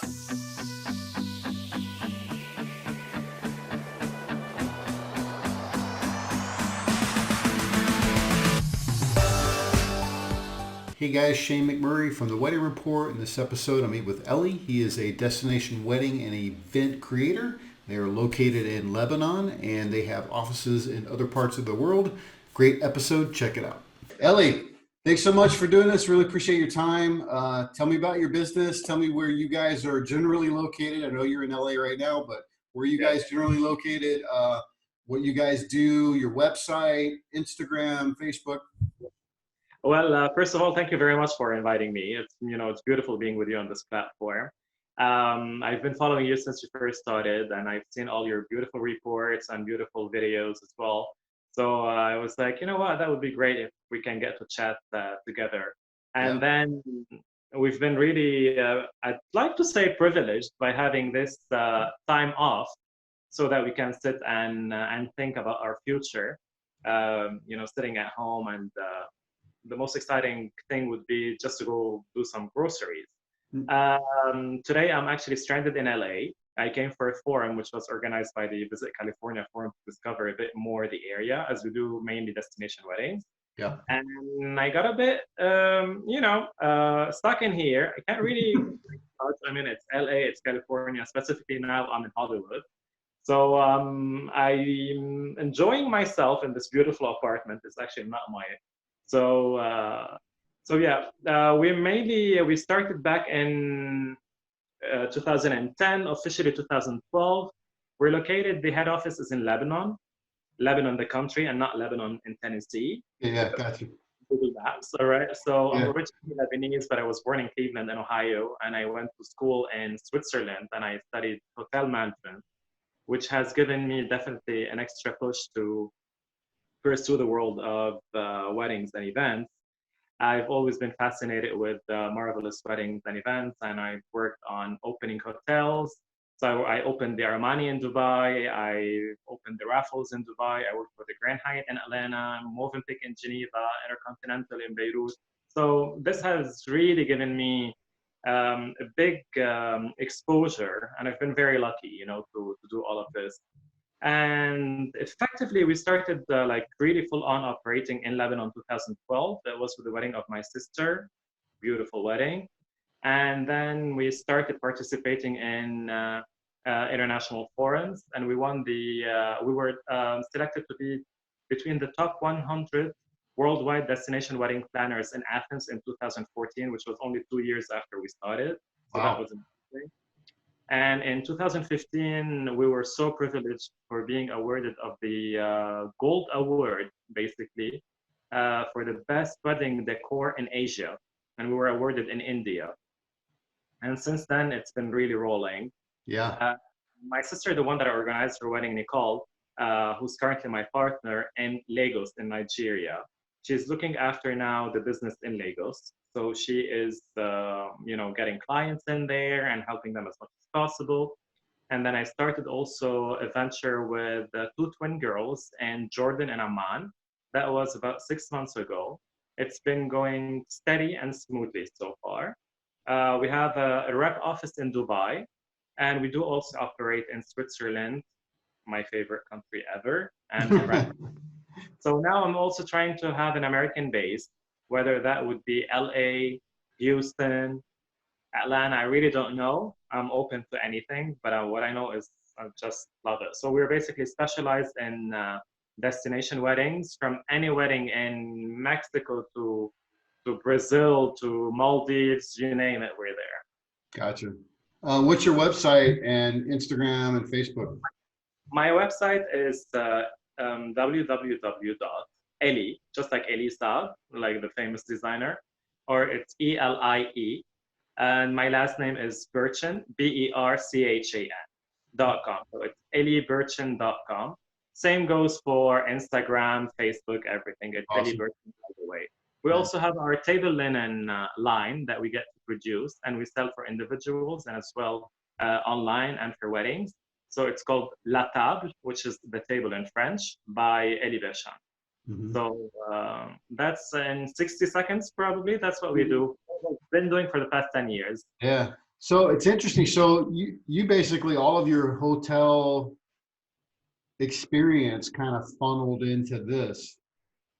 Hey guys, Shane McMurray from the Wedding Report. In this episode, I meet with Elie. He is a destination wedding and event creator. They are located in Lebanon and they have offices in other parts of the world. Great episode. Check it out. Elie, thanks so much for doing this. Really appreciate your time. Tell me about your business. Tell me where you guys are generally located. I know you're in LA right now, but where are you guys generally located? What you guys do, your website, Instagram, Facebook. Well, first of all, thank you very much for inviting me. It's beautiful being with you on this platform. I've been following you since you first started, and I've seen all your beautiful reports and beautiful videos as well. So I was like, you know what, that would be great if we can get to chat together. And then we've been really, I'd like to say privileged by having this time off so that we can sit and think about our future, sitting at home and the most exciting thing would be just to go do some groceries. Today, I'm actually stranded in LA. I came for a forum which was organized by the Visit California Forum to discover a bit more the area, as we do mainly destination weddings. Yeah. And I got a bit, stuck in here. I can't really, I mean, it's LA, it's California, specifically now I'm in Hollywood. So I'm enjoying myself in this beautiful apartment. It's actually not my we started back in 2010, officially 2012. We're located, the head office is in Lebanon, the country, and not Lebanon in Tennessee. Yeah, got you. Google Maps, all right. So I'm originally Lebanese, but I was born in Cleveland in Ohio, and I went to school in Switzerland, and I studied hotel management, which has given me definitely an extra push to pursue the world of weddings and events. I've always been fascinated with marvelous weddings and events, and I've worked on opening hotels. So I opened the Armani in Dubai, I opened the Raffles in Dubai, I worked for the Grand Hyatt in Atlanta, Movenpick in Geneva, Intercontinental in Beirut. So this has really given me a big exposure, and I've been very lucky, to do all of this. And effectively, we started really full-on operating in Lebanon 2012. That was for the wedding of my sister, beautiful wedding. And then we started participating in international forums, and we won we were selected to be between the top 100 worldwide destination wedding planners in Athens in 2014, which was only 2 years after we started. So that was amazing. And in 2015, we were so privileged for being awarded of the Gold Award, basically, for the best wedding decor in Asia. And we were awarded in India. And since then, it's been really rolling. Yeah. My sister, the one that organized her wedding, Nicole, who's currently my partner in Lagos in Nigeria, she's looking after now the business in Lagos. So she is, getting clients in there and helping them as much as possible. And then I started also a venture with two twin girls in Jordan and Amman. That was about 6 months ago. It's been going steady and smoothly so far. We have a rep office in Dubai, and we do also operate in Switzerland, my favorite country ever. And so now I'm also trying to have an American base, whether that would be LA, Houston, Atlanta. I really don't know. I'm open to anything, but what I know is I just love it. So we're basically specialized in destination weddings, from any wedding in Mexico to Brazil to Maldives, you name it, we're there. Gotcha. What's your website and Instagram and Facebook? My website is www.elie, just like Elie Saad, like the famous designer, or it's ELIE. And my last name is Berchan, BERCHAN.com. So it's elieberchan.com. Same goes for Instagram, Facebook, everything. It's awesome. Elie Berchan all the way. We also have our table linen line that we get to produce, and we sell for individuals and as well online and for weddings. So it's called La Table, which is the table in French, by Elie Berchan. So that's in 60 seconds, probably. That's what we do. We've been doing for the past 10 years. Yeah. So it's interesting. So you basically all of your hotel experience kind of funneled into this,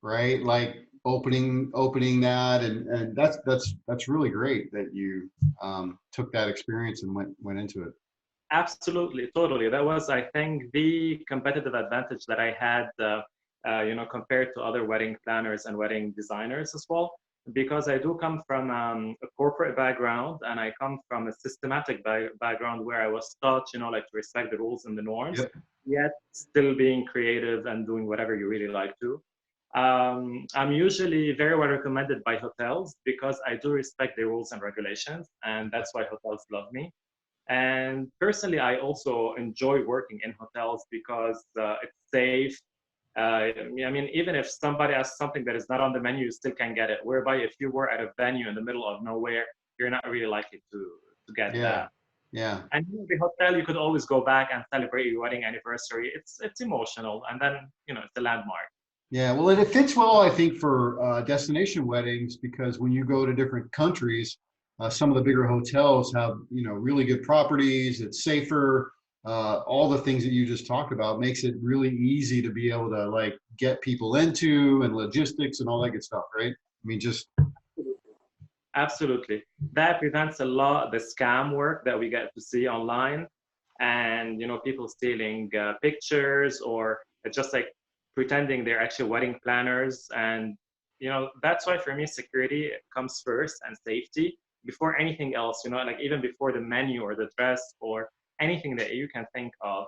right? Like opening that, and that's really great that you took that experience and went into it. Absolutely, totally. That was, I think, the competitive advantage that I had, compared to other wedding planners and wedding designers as well, because I do come from a corporate background and I come from a systematic background where I was taught, like to respect the rules and the norms, Yep. yet still being creative and doing whatever you really like to. I'm usually very well recommended by hotels because I do respect the rules and regulations, and that's why hotels love me. And personally, I also enjoy working in hotels because it's safe. I mean, even if somebody asks something that is not on the menu, you still can get it. Whereby, if you were at a venue in the middle of nowhere, you're not really likely to get Yeah. that. Yeah. And the hotel, you could always go back and celebrate your wedding anniversary. It's emotional, and then it's a landmark. Yeah, well, it fits well, I think, for destination weddings because when you go to different countries, some of the bigger hotels have, really good properties. It's safer. All the things that you just talked about makes it really easy to be able to like get people into and logistics and all that good stuff, right? I mean, just Absolutely. That prevents a lot the scam work that we get to see online, and people stealing pictures or just like pretending they're actually wedding planners. And that's why for me security comes first and safety before anything else. Like even before the menu or the dress or anything that you can think of.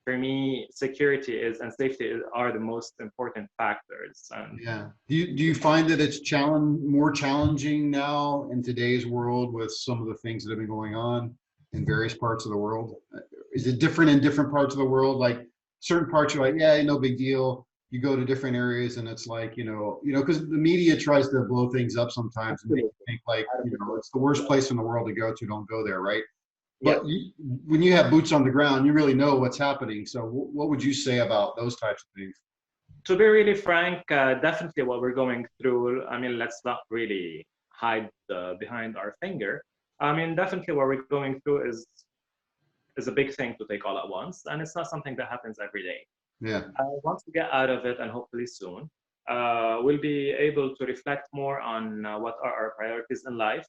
For me, security is and safety are the most important factors. And yeah. Do you find that it's more challenging now in today's world with some of the things that have been going on in various parts of the world? Is it different in different parts of the world? Like certain parts you're like, yeah, no big deal. You go to different areas and it's like, because the media tries to blow things up sometimes and make absolutely. you think like, it's the worst place in the world to go to. Don't go there, right? Yep. But when you have boots on the ground, you really know what's happening. So what would you say about those types of things? To be really frank, definitely what we're going through, I mean, let's not really hide behind our finger. I mean, definitely what we're going through is a big thing to take all at once, and it's not something that happens every day. Yeah. Once we get out of it, and hopefully soon, we'll be able to reflect more on what are our priorities in life.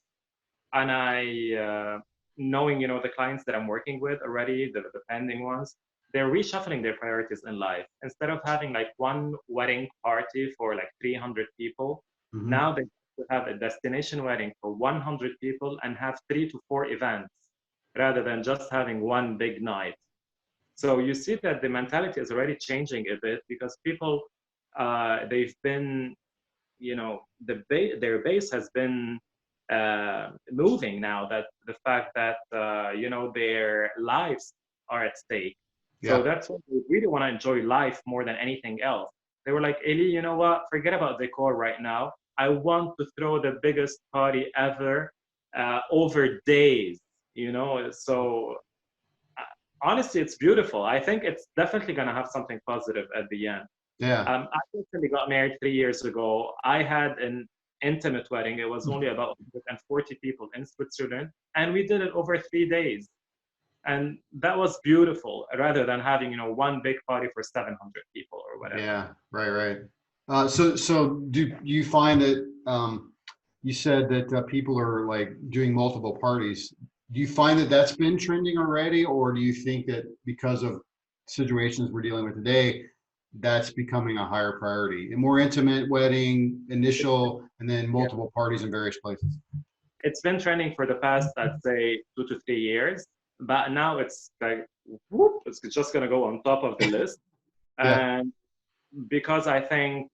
And knowing, the clients that I'm working with already, the pending ones, they're reshuffling their priorities in life. Instead of having like one wedding party for like 300 people, Hmm. now they have a destination wedding for 100 people and have 3 to 4 events rather than just having one big night. So you see that the mentality is already changing a bit because people, they've been, their base has been moving now, that the fact that their lives are at stake. So Yeah. that's what they really want to enjoy life more than anything else. They were like, Elie, you know what? Forget about decor right now. I want to throw the biggest party ever over days. So honestly, it's beautiful. I think it's definitely going to have something positive at the end. Yeah. I recently got married 3 years ago. I had an intimate wedding. It was only about 140 people in Switzerland, and we did it over 3 days. And that was beautiful, rather than having one big party for 700 people or whatever. Yeah, right, right. So do you find that you said that people are like doing multiple parties? Do you find that that's been trending already, or do you think that because of situations we're dealing with today, that's becoming a higher priority? A more intimate wedding, initial, and then Yeah. multiple parties in various places. It's been trending for the past, I'd say, 2 to 3 years, but now it's like, whoop, it's just going to go on top of the list. Yeah, And because I think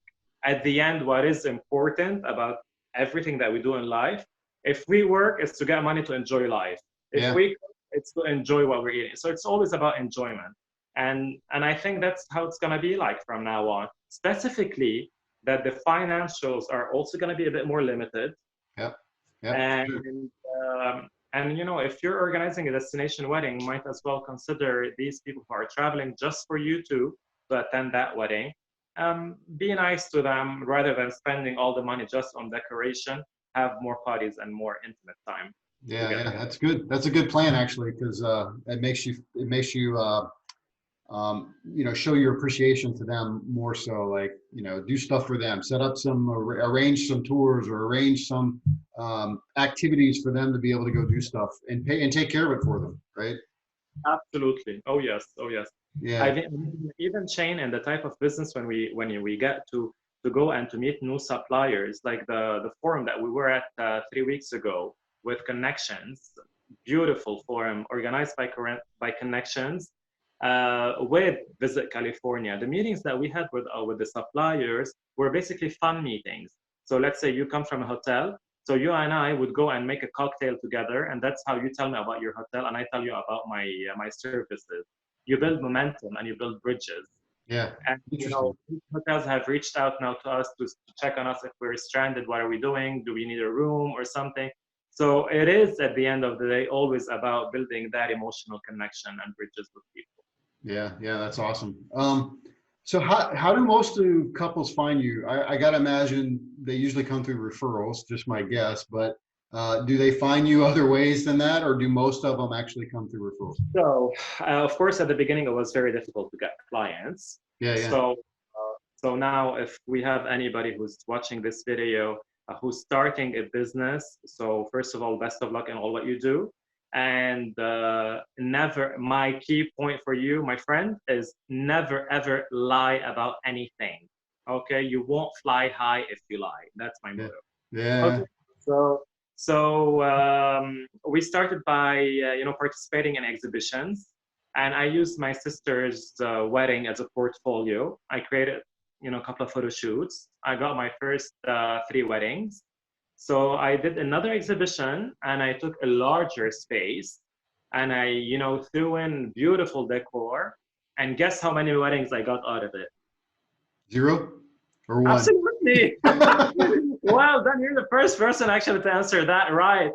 at the end, what is important about everything that we do in life, if we work, it's to get money to enjoy life. If yeah, we cook, it's to enjoy what we're eating. So it's always about enjoyment. And I think that's how it's gonna be like from now on. Specifically, that the financials are also gonna be a bit more limited. yeah, yeah, for And sure. if you're organizing a destination wedding, you might as well consider these people who are traveling just for you to attend that wedding. Be nice to them rather than spending all the money just on decoration. Have more parties and more intimate time. Yeah, together. yeah, that's good. That's a good plan actually, because it makes you show your appreciation to them more so, like, do stuff for them, set up some, arrange some tours or arrange some activities for them to be able to go do stuff and pay and take care of it for them, right? Absolutely. Oh yes. Oh yes. I Yeah, think even Shane and the type of business when we get to go and to meet new suppliers, like the forum that we were at 3 weeks ago with Connections, beautiful forum organized by Connections with Visit California. The meetings that we had with the suppliers were basically fun meetings. So let's say you come from a hotel. So you and I would go and make a cocktail together, and that's how you tell me about your hotel, and I tell you about my services. You build momentum and you build bridges. yeah, And interesting. hotels have reached out now to us to check on us if we're stranded. What are we doing? Do we need a room or something? So it is at the end of the day always about building that emotional connection and bridges with people. Yeah, yeah, that's awesome. So how do most of couples find you? I gotta imagine they usually come through referrals, just my guess, but do they find you other ways than that, or do most of them actually come through referrals? So, of course, at the beginning, it was very difficult to get clients. Yeah, yeah. So now, if we have anybody who's watching this video who's starting a business, so first of all, best of luck in all what you do. And never, my key point for you, my friend, is never ever lie about anything. Okay, you won't fly high if you lie. That's my Yeah, motto. yeah, Okay, so we started by participating in exhibitions, and I used my sister's wedding as a portfolio. I created a couple of photo shoots. I got my first 3 weddings. So I did another exhibition, and I took a larger space, and I threw in beautiful decor. And guess how many weddings I got out of it? zero or one? Absolutely. Well, then you're the first person actually to answer that right.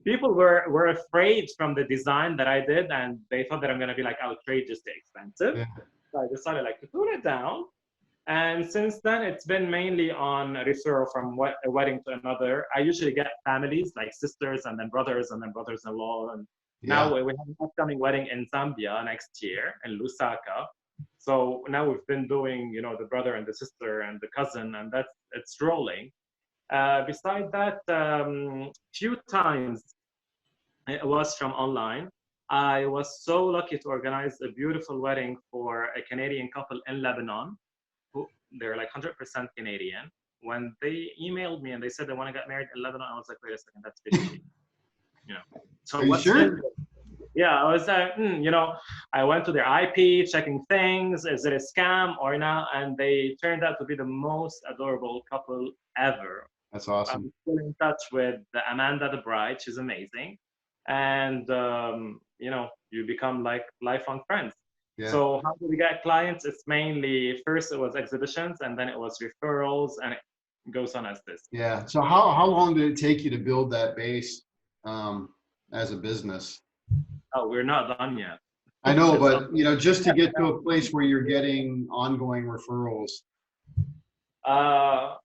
People were afraid from the design that I did, and they thought that I'm gonna be like outrageously expensive. Yeah, So I decided like to tone it down. And since then, it's been mainly on referral from a wedding to another. I usually get families like sisters and then brothers-in-law. And now yeah, we have an upcoming wedding in Zambia next year in Lusaka. So now we've been doing, the brother and the sister and the cousin, and it's rolling. Beside that, few times it was from online. I was so lucky to organize a beautiful wedding for a Canadian couple in Lebanon. They're like 100% Canadian. When they emailed me and they said they want to get married in Lebanon, I was like, wait a second, that's fishy. You know. So are you what's fishy? sure? Yeah, I was like, I went to their IP, checking things. Is it a scam or not? And they turned out to be the most adorable couple ever. That's I'm awesome. still in touch with Amanda, the bride. She's amazing. And, you become like lifelong friends. Yeah, So how do we get clients? It's mainly, first it was exhibitions, and then it was referrals, and it goes on as this. yeah. So how long did it take you to build that base um, as a business? Oh, we're not done yet. I know, It's but just to get to a place where you're getting ongoing referrals. uh,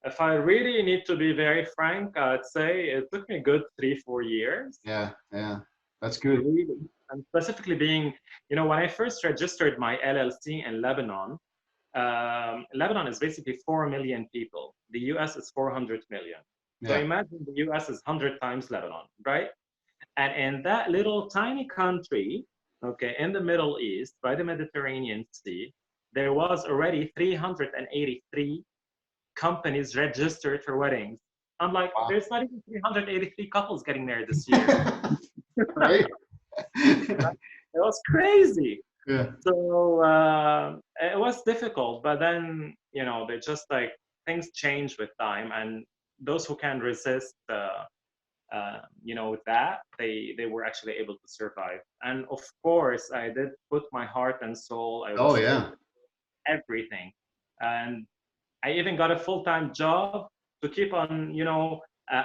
if I really need to be very frank, I'd say it took me a good 3-4 years. Yeah, yeah, that's good. Really, and specifically being, when I first registered my LLC in Lebanon, Lebanon is basically 4 million people. The US is 400 million. So Yeah, imagine the US is 100 times Lebanon, right? And in that little tiny country, okay, in the Middle East, by the Mediterranean Sea, there was already 383 companies registered for weddings. I'm like, wow. there's not even 383 couples getting married this year. Right? It was crazy. Yeah, So it was difficult, but then they just like things change with time, and those who can resist, that they were actually able to survive. And of course, I did put my heart and soul. I oh was yeah, everything, and I even got a full-time job to keep on,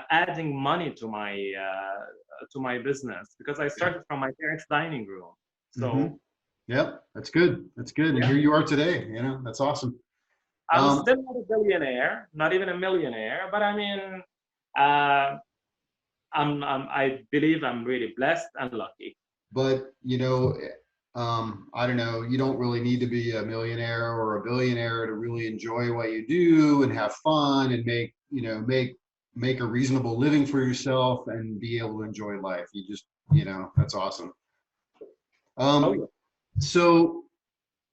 adding money to my business, because I yeah. started from my parents' dining room. Mm-hmm. So Yep, that's good. That's good. And yeah, here you are today. That's awesome. I'm Um, still not a billionaire, not even a millionaire, but I mean, uh, I believe I'm really blessed and lucky. But I don't know, you don't really need to be a millionaire or a billionaire to really enjoy what you do and have fun and make a reasonable living for yourself and be able to enjoy life. You just, that's awesome. Oh yeah. So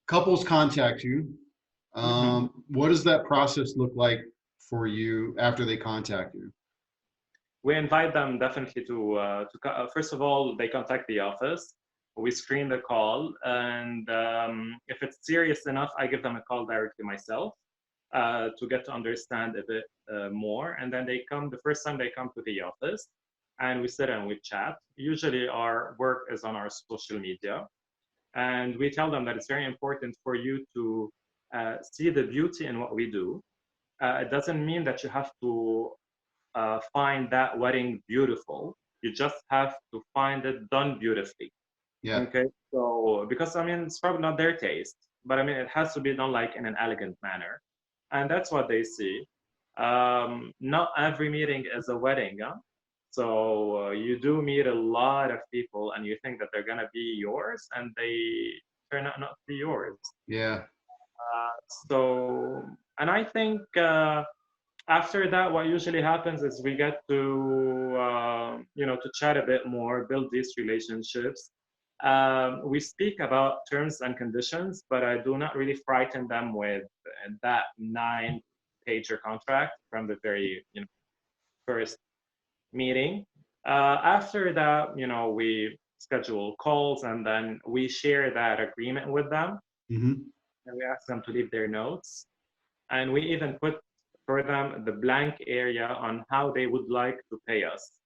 couples contact you. Mhm. What does that process look like for you after they contact you? We invite them definitely first of all, they contact the office. We screen the call, and if it's serious enough, I give them a call directly myself to get to understand a bit more. And then they come, the first time they come to the office, and we sit and we chat. Usually, our work is on our social media, and we tell them that it's very important for you to see the beauty in what we do. It doesn't mean that you have to find that wedding beautiful. You just have to find it done beautifully. Yeah. Okay. So, because I mean, it's probably not their taste, but I mean, it has to be done like in an elegant manner. And that's what they see. Not every meeting is a wedding. Huh? So, you do meet a lot of people and you think that they're going to be yours and they turn out not to be yours. Yeah. So, and I think after that, what usually happens is we get to chat a bit more, build these relationships. We speak about terms and conditions, but I do not really frighten them with that 9-pager contract from the very first meeting. After that, we schedule calls and then we share that agreement with them Hmm. and we ask them to leave their notes. And we even put for them the blank area on how they would like to pay us.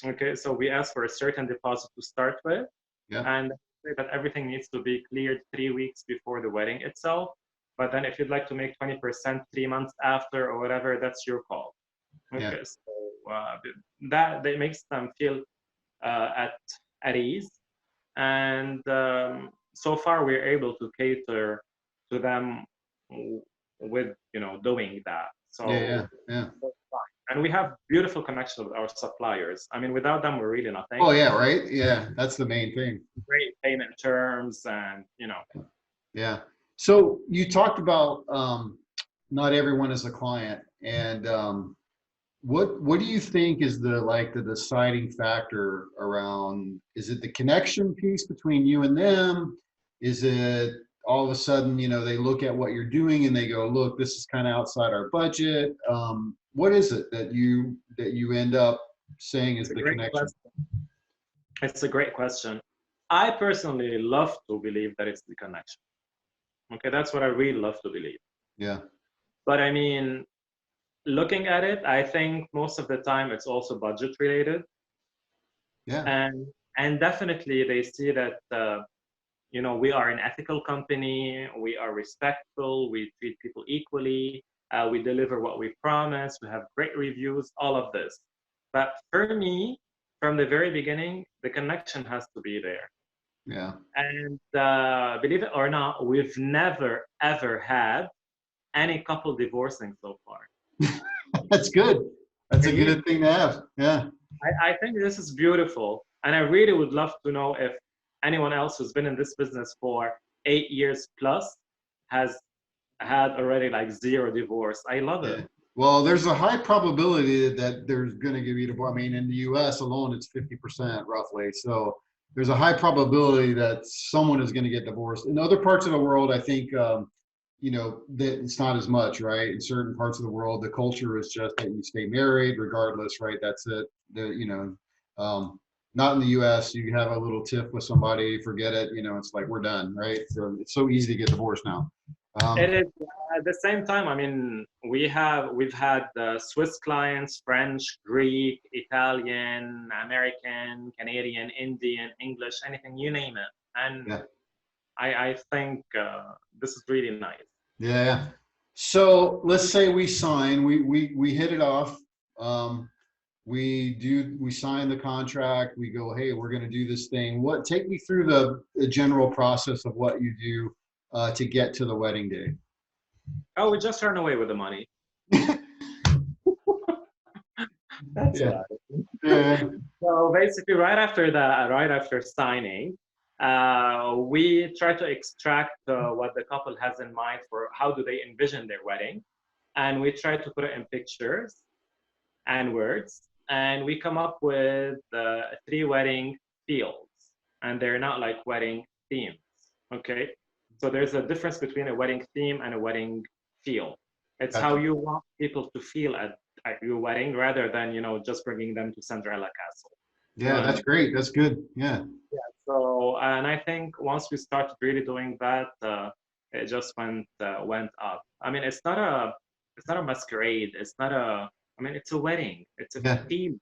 Okay, so we ask for a certain deposit to start with, Yeah. and say that everything needs to be cleared 3 weeks before the wedding itself. But then if you'd like to make 20% 3 months after or whatever, that's your call. Yeah. Okay, so that makes them feel at ease. And so far, we're able to cater to them with doing that. Yeah. So Yeah. Yeah. that's fine. And we have beautiful connection with our suppliers. I mean, without them, we're really Oh nothing. yeah, right. Yeah, that's the main thing. Great payment terms, and Yeah. So you talked about not everyone is a client, and what do you think is the deciding factor around? Is it the connection piece between you and them? Is it all of a sudden they look at what you're doing and they go, look, this is kind of outside our budget? What is it that you end up saying is it's a the great connection? question. It's a great question. I personally love to believe that it's the connection. Okay, that's what I really love to believe. Yeah. But I mean, looking at it, I think most of the time it's also budget related, Yeah. and definitely they see that we are an ethical company, we are respectful, we treat people equally, we deliver what we promise, we have great reviews, all of this. But for me, from the very beginning, the connection has to be there. Yeah. And believe it or not, we've never ever had any couple divorcing so far. That's good. That's a Really? good thing to have. Yeah. I think this is beautiful. And I really would love to know if anyone else who's been in this business for 8 years plus has had already like zero divorce. I love it. Yeah. Well, there's a high probability that there's going to give you divorce. I mean, in the U.S. alone, it's 50% roughly. So there's a high probability that someone is going to get divorced. In other parts of the world, I think, that it's not as much, right? In certain parts of the world, the culture is just that you stay married regardless, right? That's it. Not in the U.S. You have a little tiff with somebody, forget it. It's like we're done, right? So it's so easy to get divorced now. It is at the same time. I mean, we've had Swiss clients, French, Greek, Italian, American, Canadian, Indian, English, anything you name it, and Yeah. I think this is really nice. Yeah. So let's say we sign, we hit it off. Um, we sign the contract, we go, hey, we're going to do this thing. Take me through the general process of what you do to get to the wedding day. Oh, we just run away with the money. That's Yeah. right. Yeah. So basically, right after signing, we try to extract what the couple has in mind for how do they envision their wedding, and we try to put it in pictures and words, and we come up with three wedding fields, and they're not like wedding themes. Okay, so there's a difference between a wedding theme and a wedding feel. It's how Gotcha. you want people to feel at your wedding rather than just bringing them to Cinderella Castle. You know Yeah, what I that's mean? great. That's good. Yeah. Yeah. So, and I think once we started really doing that, it just went up. I mean, it's not a masquerade. It's not a. I mean, it's a wedding. It's a Yeah. theme.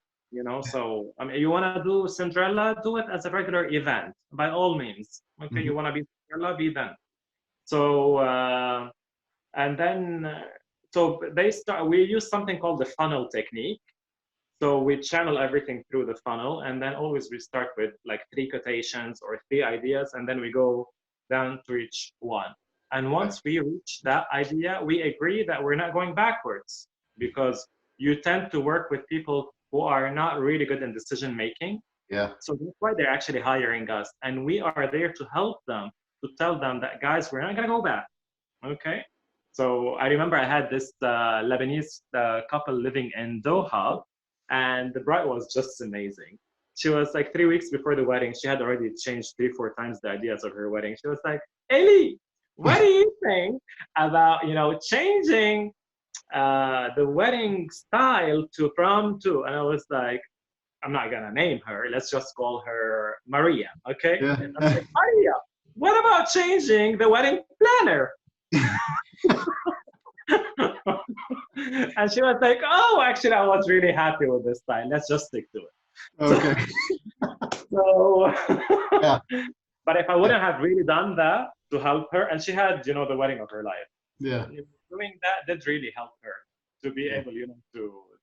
So I mean, you want to do Cinderella, do it as a regular event by all means. Okay, Mhm. you want to be Cinderella, be then. So and then so they start. We use something called the funnel technique. So we channel everything through the funnel, and then always we start with like three quotations or three ideas, and then we go down to each one. And once we reach that idea, we agree that we're not going backwards because you tend to work with people who are not really good in decision making. Yeah. So that's why they're actually hiring us. And we are there to help them, to tell them that, guys, we're not going to go back. Okay. So I remember I had this Lebanese couple living in Doha, and the bride was just amazing. She was like 3 weeks before the wedding. She had already changed three, four times the ideas of her wedding. She was like, Elie, what do you think about changing the wedding style to prom to? And I was like, I'm not gonna name her. Let's just call her Maria. Okay. I'm Yeah. like, Maria, what about changing the wedding planner? And she was like, oh, actually, I was really happy with this style. Let's just stick to it. Okay. So, Yeah. but if I wouldn't have really done that to help her, and she had, the wedding of her life, Yeah. doing that did really help her to be Yeah. able,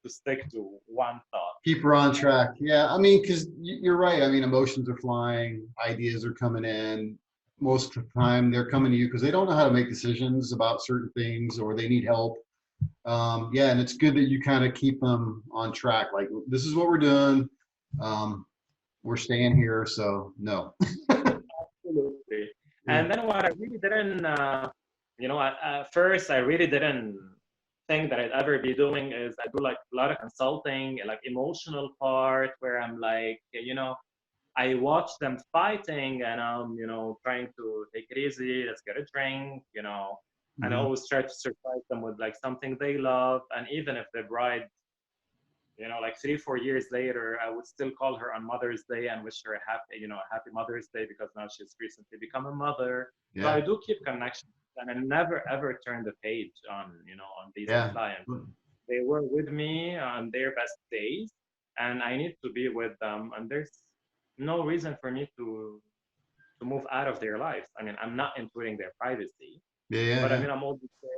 to stick to one thought. Keep her on track. Yeah. I mean, because you're right. I mean, emotions are flying, ideas are coming in. Most of the time, they're coming to you because they don't know how to make decisions about certain things or they need help. Yeah, and it's good that you kind of keep them on track. Like, this is what we're doing. Um, we're staying here. So, no. Absolutely. Yeah. And then what I really didn't, at first I really didn't think that I'd ever be doing is I do like a lot of consulting, like emotional part where I'm like, I watch them fighting and I'm, trying to take it easy, let's get a drink, and I Mhm. always try to surprise them with like something they love. And even if the bride, like 3, 4 years later, I would still call her on Mother's Day and wish her a happy Mother's Day because now she's recently become a mother. So I Yeah. do keep connections and I never ever turn the page on these Yeah. clients. They were with me on their best days and I need to be with them. And there's no reason for me to move out of their lives. I mean, I'm not intruding their privacy, Yeah. Yeah. but I Yeah. mean, I'm always there,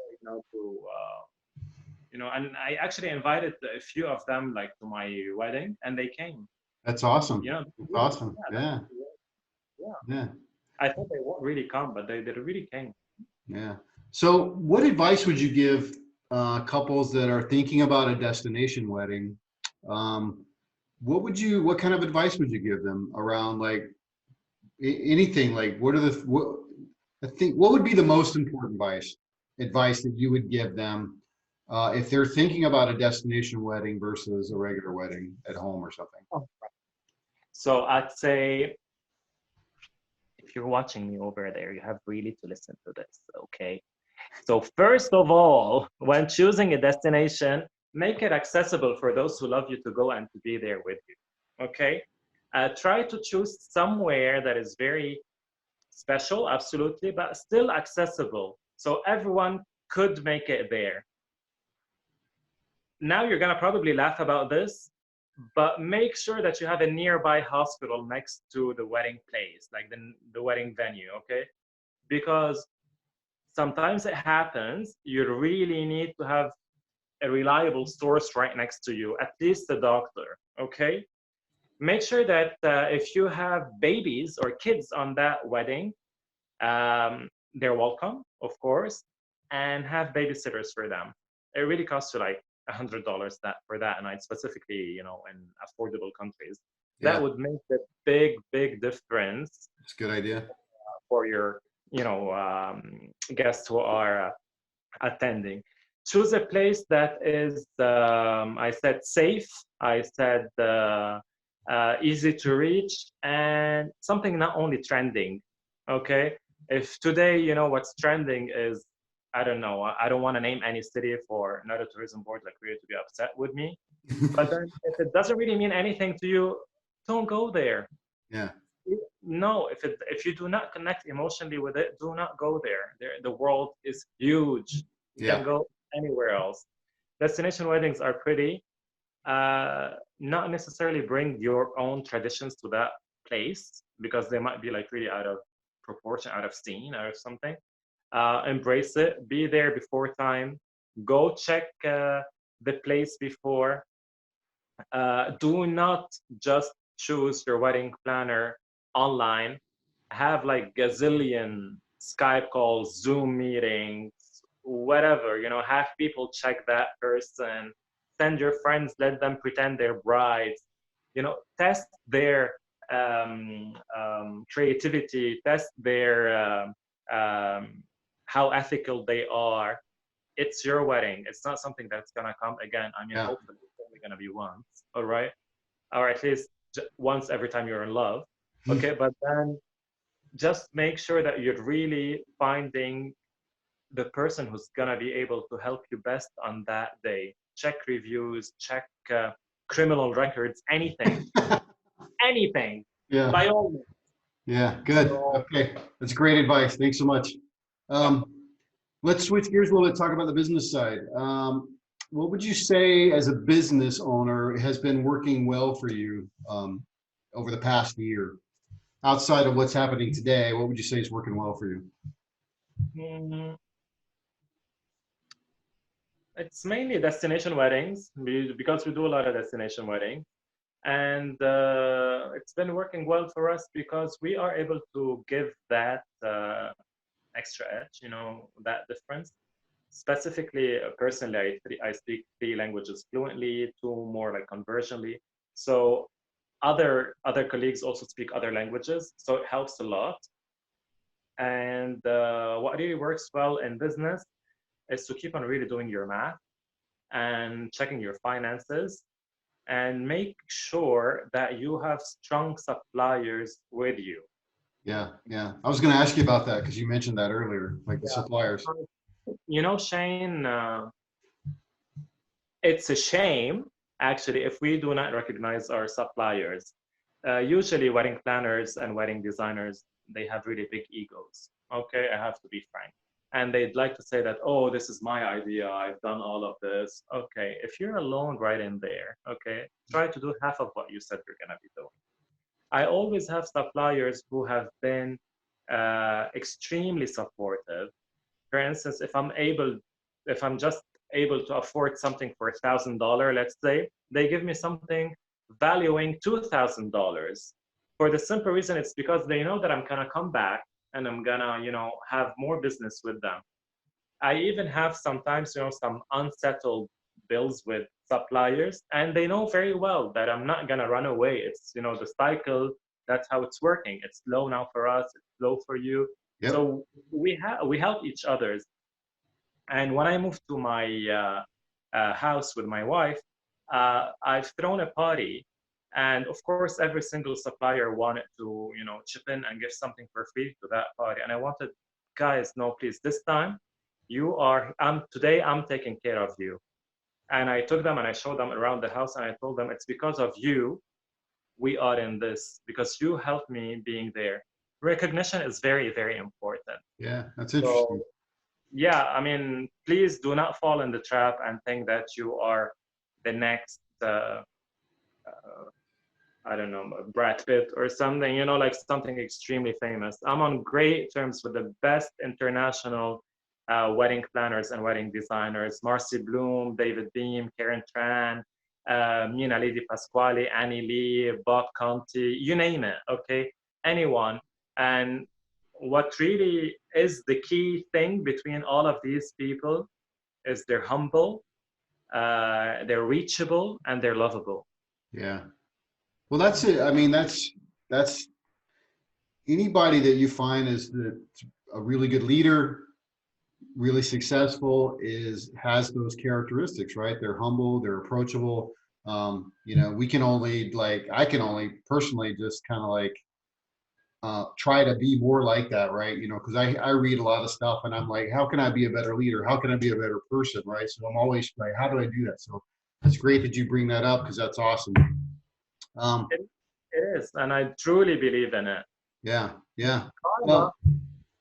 and I actually invited a few of them like to my wedding, and they came. That's You awesome. know, That's awesome. yeah, Yeah. yeah. Yeah. I thought they won't really come, but they really came. Yeah. So, what advice would you give couples that are thinking about a destination wedding? Um, what kind of advice would you give them around like anything? Like, I think, what would be the most important advice that you would give them if they're thinking about a destination wedding versus a regular wedding at home or something? Oh. So I'd say if you're watching me over there, you have really to listen to this, okay? So first of all, when choosing a destination, make it accessible for those who love you to go and to be there with you, okay? Try to choose somewhere that is very special, absolutely, but still accessible. So everyone could make it there. Now you're gonna probably laugh about this, but make sure that you have a nearby hospital next to the wedding place, like the wedding venue, okay? Because sometimes it happens, you really need to have a reliable source right next to you, at least a doctor, okay? Make sure that if you have babies or kids on that wedding, they're welcome, of course, and have babysitters for them. It really costs you like $100 that for that, and I specifically, in affordable countries. That Yeah, would make a big difference it's a good idea. for your, guests who are attending. Choose a place that is, I said, safe. I said easy to reach, and something not only trending. Okay, if today what's trending is, I don't know. I don't want to name any city for not a tourism board like Rio to be upset with me. But then if it doesn't really mean anything to you, don't go there. Yeah, No, if you do not connect emotionally with it, do not go there. The world is huge. You can yeah, go anywhere else. Destination weddings are pretty. Not necessarily bring your own traditions to that place because they might be like really out of proportion, out of scene, out of something. Embrace it. Be there before time. Go check the place before. Do not just choose your wedding planner online. Have like gazillion Skype calls, Zoom meetings, whatever. Have people check that person. Send your friends, let them pretend they're brides. Test their creativity, test their how ethical they are. It's your wedding. It's not something that's gonna come again. I mean, yeah. hopefully it's only gonna be once, all right? Or at least once every time you're in love. Okay, but then just make sure that you're really finding the person who's gonna be able to help you best on that day. Check reviews, check criminal records, anything, anything, Yeah, by all means. yeah, good. So Okay, that's great advice. Thanks so much. yeah. Um, let's switch gears a little bit, talk about the business side. What would you say as a business owner has been working well for you over the past year? Outside of what's happening today, what would you say is working well for you? Mm, it's mainly destination weddings because we do a lot of destination weddings. And it's been working well for us because we are able to give that extra edge, that difference. Specifically, personally, I speak 3 languages fluently, 2 more like conversionally. So other colleagues also speak other languages, so it helps a lot. And what really works well in business is to keep on really doing your math and checking your finances and make sure that you have strong suppliers with you. Yeah, yeah. I was going to ask you about that because you mentioned that earlier, like the Yeah. suppliers. Shane, it's a shame actually if we do not recognize our suppliers. Usually, wedding planners and wedding designers, they have really big egos. Okay, I have to be frank. And they'd like to say that, oh, this is my idea. I've done all of this. Okay, if you're alone right in there, okay, try to do half of what you said you're going to be doing. I always have suppliers who have been extremely supportive. For instance, if I'm just able to afford something for $1,000, let's say, they give me something valuing $2,000. For the simple reason, it's because they know that I'm gonna come back and I'm gonna, have more business with them. I even have sometimes, some unsettled bills with suppliers, and they know very well that I'm not gonna run away. It's, the cycle. That's how it's working. It's slow now for us. It's slow for you. Yep. So we help each other. And when I moved to my house with my wife, I've thrown a party, and of course, every single supplier wanted to, chip in and give something for free to that party. And I wanted, guys, no, please, this time, today I'm taking care of you. And I took them and I showed them around the house, and I told them it's because of you we are in this, because you helped me being there. Recognition is very, very important. Yeah, that's So interesting. yeah, I mean, please do not fall in the trap and think that you are the next, I don't know, Brad Pitt or something, like something extremely famous. I'm on great terms with the best international wedding planners and wedding designers: Marcy Bloom, David Beam, Karen Tran, Mina Lady Pasquale, Annie Lee, Bob Conti, you name it, okay? Anyone. And what really is the key thing between all of these people is they're humble, they're reachable, and they're lovable. Yeah. Well, that's it. I mean, that's anybody that you find is a really good leader, really successful, is has those characteristics, right? They're humble, they're approachable. You know, we can only like I can only personally just kind of like try to be more like that, right? You know, because I read a lot of stuff and I'm like, how can I be a better leader? How can I be a better person, right? So I'm always like, how do I do that? So it's great that you bring that up because that's awesome. Um, It, it is, and I truly believe in it. yeah, yeah. Karma. Well,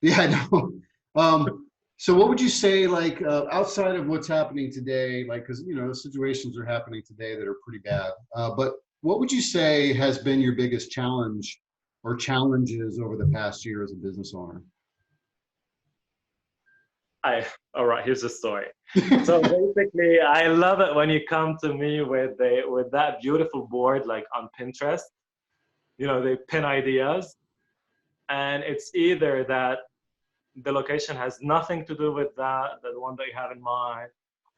yeah, I know. So what would you say, like, outside of what's happening today, like, because, you know, situations are happening today that are pretty bad, but what would you say has been your biggest challenge or challenges over the past year as a business owner? All right, here's the story. So basically, I love it when you come to me with that beautiful board like on Pinterest. You know, they pin ideas, and it's either that the location has nothing to do with the one that you have in mind,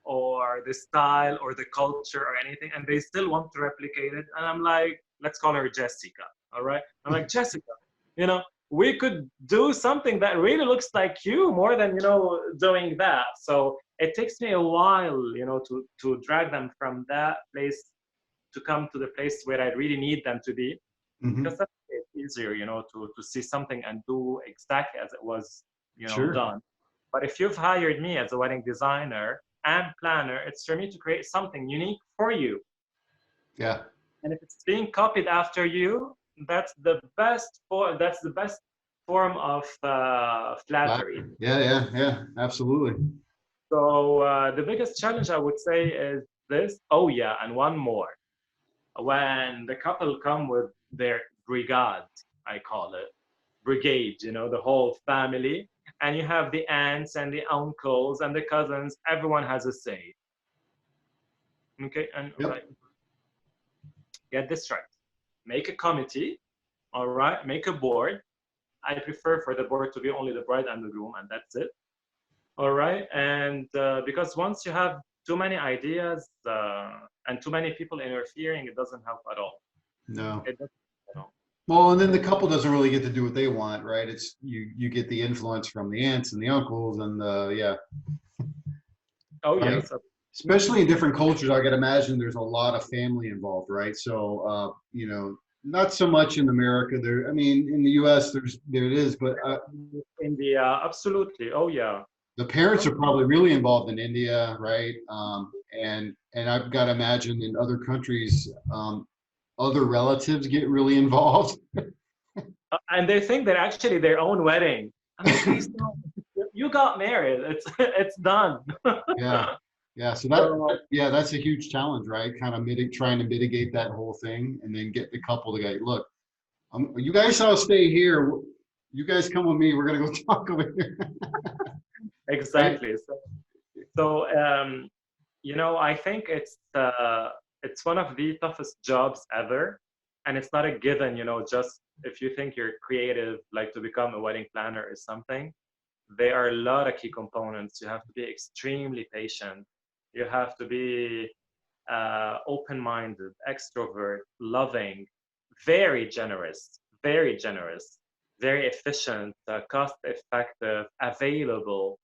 or the style or the culture or anything, and they still want to replicate it. And I'm like, let's call her Jessica. All right. I'm like, Jessica, you know, we could do something that really looks like you more than, you know, doing that. So it takes me a while, you know, to drag them from that place to come to the place where I really need them to be, Hmm. because that's easier, you know, to see something and do exactly as it was, you know, Sure. done. But if you've hired me as a wedding designer and planner, it's for me to create something unique for you. Yeah. And if it's being copied after you, that's the best form of flattery. Yeah, yeah, yeah, absolutely. So the biggest challenge I would say is this. Oh yeah, and one more. When the couple come with their brigade, I call it brigade, you know, the whole family, and you have the aunts and the uncles and the cousins, everyone has a say. Okay, and Yep. like, get this right. Make a committee, all right, make a board. I prefer for the board to be only the bride and the groom, and that's it. All right, and because once you have too many ideas and too many people interfering, it doesn't help at all. No. It doesn't, you know. Well, and then the couple doesn't really get to do what they want, right? It's you get the influence from the aunts and the uncles and the yeah, Oh right. yes, Especially in different cultures, I can imagine there's a lot of family involved, right? So, you know, not so much in America. There, I mean, in the U.S., there it is, but India, absolutely. Oh yeah. the parents Oh, are probably really involved in India, right? And I've got to imagine in other countries, other relatives get really involved. and they think they're actually their own wedding. I'm like, please don't. You got married. It's it's done. Yeah, yeah. So So yeah, that's a huge challenge, right? Kind of trying to mitigate that whole thing, and then get the couple to go, look, you guys all stay here. You guys come with me. We're gonna go talk over here. Right? exactly. So you know, I think it's one of the toughest jobs ever, and it's not a given. You know, just if you think you're creative, like to become a wedding planner is something. There are a lot of key components. You have to be extremely patient. You have to be open-minded, extrovert, loving, very generous, very efficient, cost-effective, available,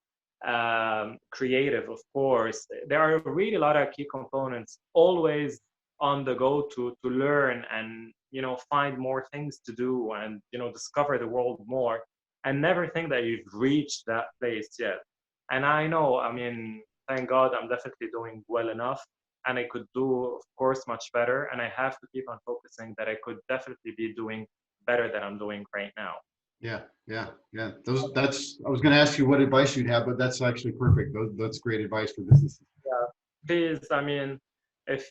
creative, of course. There are really a lot of key components. Always on the go to learn and, you know, find more things to do and, you know, discover the world more, and never think that you've reached that place yet. And I know, I mean, thank God, I'm definitely doing well enough, and I could do, of course, much better. And I have to keep on focusing that I could definitely be doing better than I'm doing right now. Yeah, yeah, yeah. That's. I was going to ask you what advice you'd have, but that's actually perfect. That's great advice for businesses. Yeah, please, I mean, if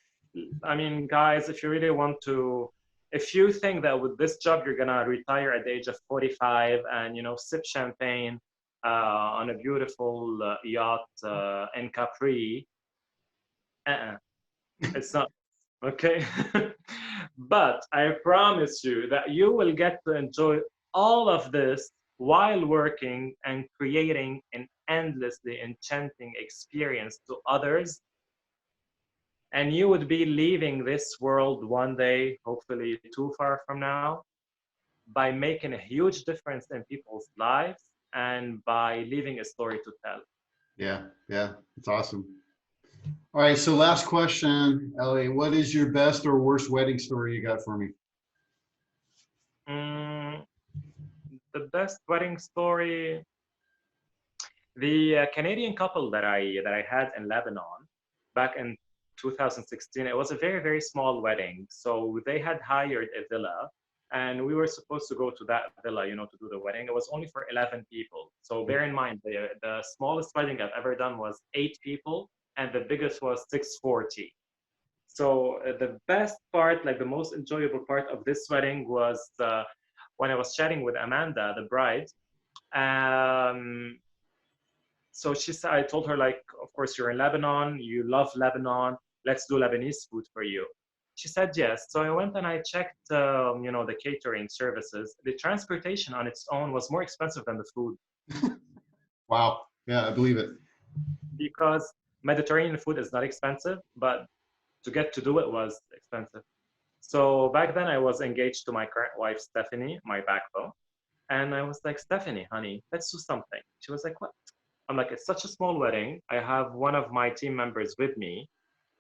I mean, guys, if you really want to, if you think that with this job you're gonna retire at the age of 45 and, you know, sip champagne on a beautiful yacht in Capri, uh-uh, it's not okay. But I promise you that you will get to enjoy all of this while working and creating an endlessly enchanting experience to others and you would be leaving this world one day, hopefully too far from now, by making a huge difference in people's lives and by leaving a story to tell. Yeah, yeah, it's awesome. All right, so last question, Ellie. What is your best or worst wedding story you got for me? Mm, the best wedding story, the Canadian couple that I had in Lebanon back in 2016. It was a very very small wedding, so they had hired a villa, and we were supposed to go to that villa, to do the wedding. It was only for 11 people. So bear in mind, the smallest wedding I've ever done was 8 people, and the biggest was 640. So the best part, like the most enjoyable part of this wedding was when I was chatting with Amanda, the bride. Um, so she said, I told her, like, of course, you're in Lebanon, you love Lebanon, let's do Lebanese food for you. She said yes. So I went and I checked, the catering services. The transportation on its own was more expensive than the food Wow. Yeah, I believe it. because Mediterranean food is not expensive, but to get to do it was expensive. So back then I was engaged to my current wife, Stephanie, my backbone. And I was like, Stephanie, honey, let's do something. She was like, what? I'm like, it's such a small wedding. I have one of my team members with me,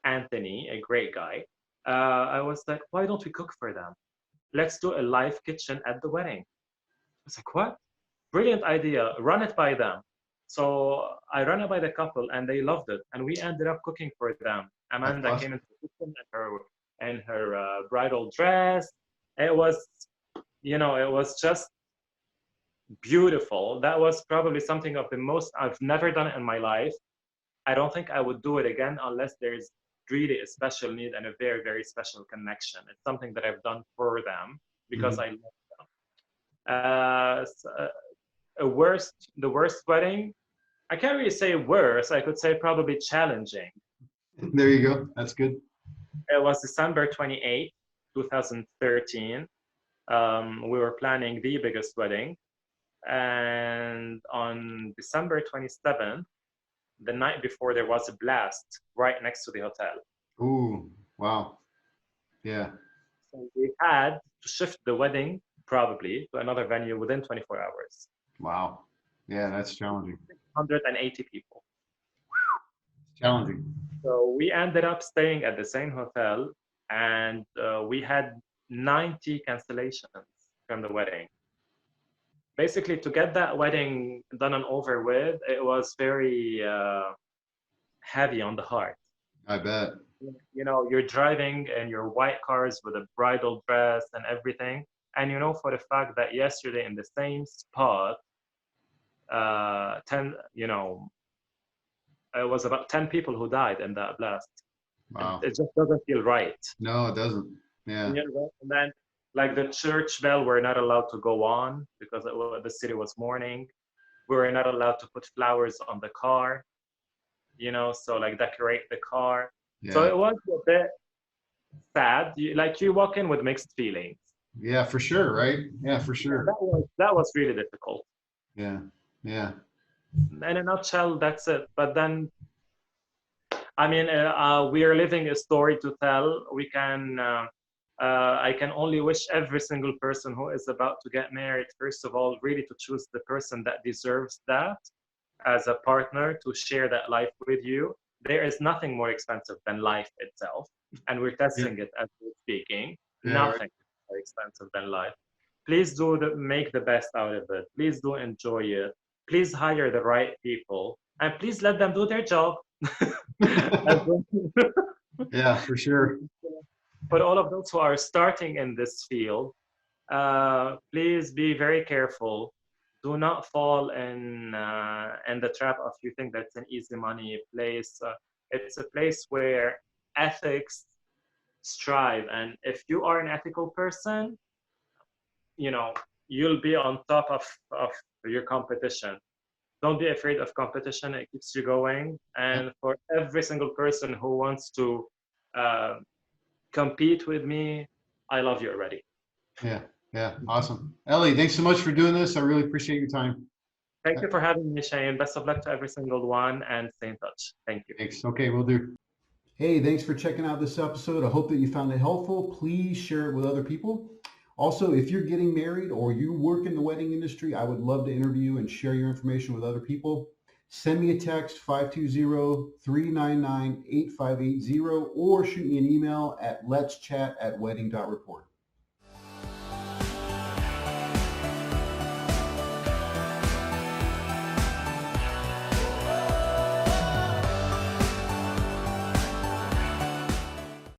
Anthony, a great guy. I was like, why don't we cook for them? Let's do a live kitchen at the wedding. I was like, what? Brilliant idea. Run it by them. So I ran it by the couple and they loved it. And we ended up cooking for them. That's Amanda came awesome. into the kitchen in her bridal dress. It was, it was just beautiful. That was probably something of the most I've never done it in my life. I don't think I would do it again unless there's really a special need and a very, very special connection. It's something that I've done for them because Mhm. I love them. The worst wedding, I can't really say worse. I could say probably challenging. There you go. That's good. It was December 28th, 2013. We were planning the biggest wedding. And on December 27th, the night before, there was a blast right next to the hotel. Ooh, wow. Yeah. So we had to shift the wedding probably to another venue within 24 hours. Wow. Yeah, that's challenging. 180 people. Challenging. So we ended up staying at the same hotel, and we had 90 cancellations from the wedding. Basically, to get that wedding done and over with, it was very heavy on the heart. I bet. You're driving in your white cars with a bridal dress and everything, and you know for the fact that yesterday in the same spot, 10, it was about 10 people who died in that blast. And Wow. it just doesn't feel right. No, it doesn't. Yeah. And then, like the church bell, we're not allowed to go on because the city was mourning. We were not allowed to put flowers on the car, so like decorate the car. So Yeah. it was a bit sad. You walk in with mixed feelings. Yeah, for sure, right? Yeah, for Yeah, sure. that was really difficult. Yeah. Yeah. In a nutshell, that's it. But then, I mean, we are living a story to tell. I can only wish every single person who is about to get married, first of all, really to choose the person that deserves that as a partner to share that life with you. There is nothing more expensive than life itself. And we're Yeah. testing it as we're speaking. Yeah, right. Nothing more expensive than life. Please make the best out of it. Please do enjoy it. Please hire the right people. And please let them do their job. Yeah, for sure. For all of those who are starting in this field, please be very careful. Do not fall in the trap of you think that's an easy money place. It's a place where ethics strive, and if you are an ethical person, you'll be on top of your competition. Don't be afraid of competition. It keeps you going. Yeah. And for every single person who wants to uh, compete with me, I love you already. Yeah. Yeah. Awesome. Ellie, thanks so much for doing this. I really appreciate your time. Thank you for having me, Shane. Best of luck to every single one and stay in touch. Thank you. Thanks. Okay, we'll do. Hey, thanks for checking out this episode. I hope that you found it helpful. Please share it with other people. Also, if you're getting married or you work in the wedding industry, I would love to interview and share your information with other people. Send me a text 520-399-8580 or shoot me an email at letschat@wedding.report.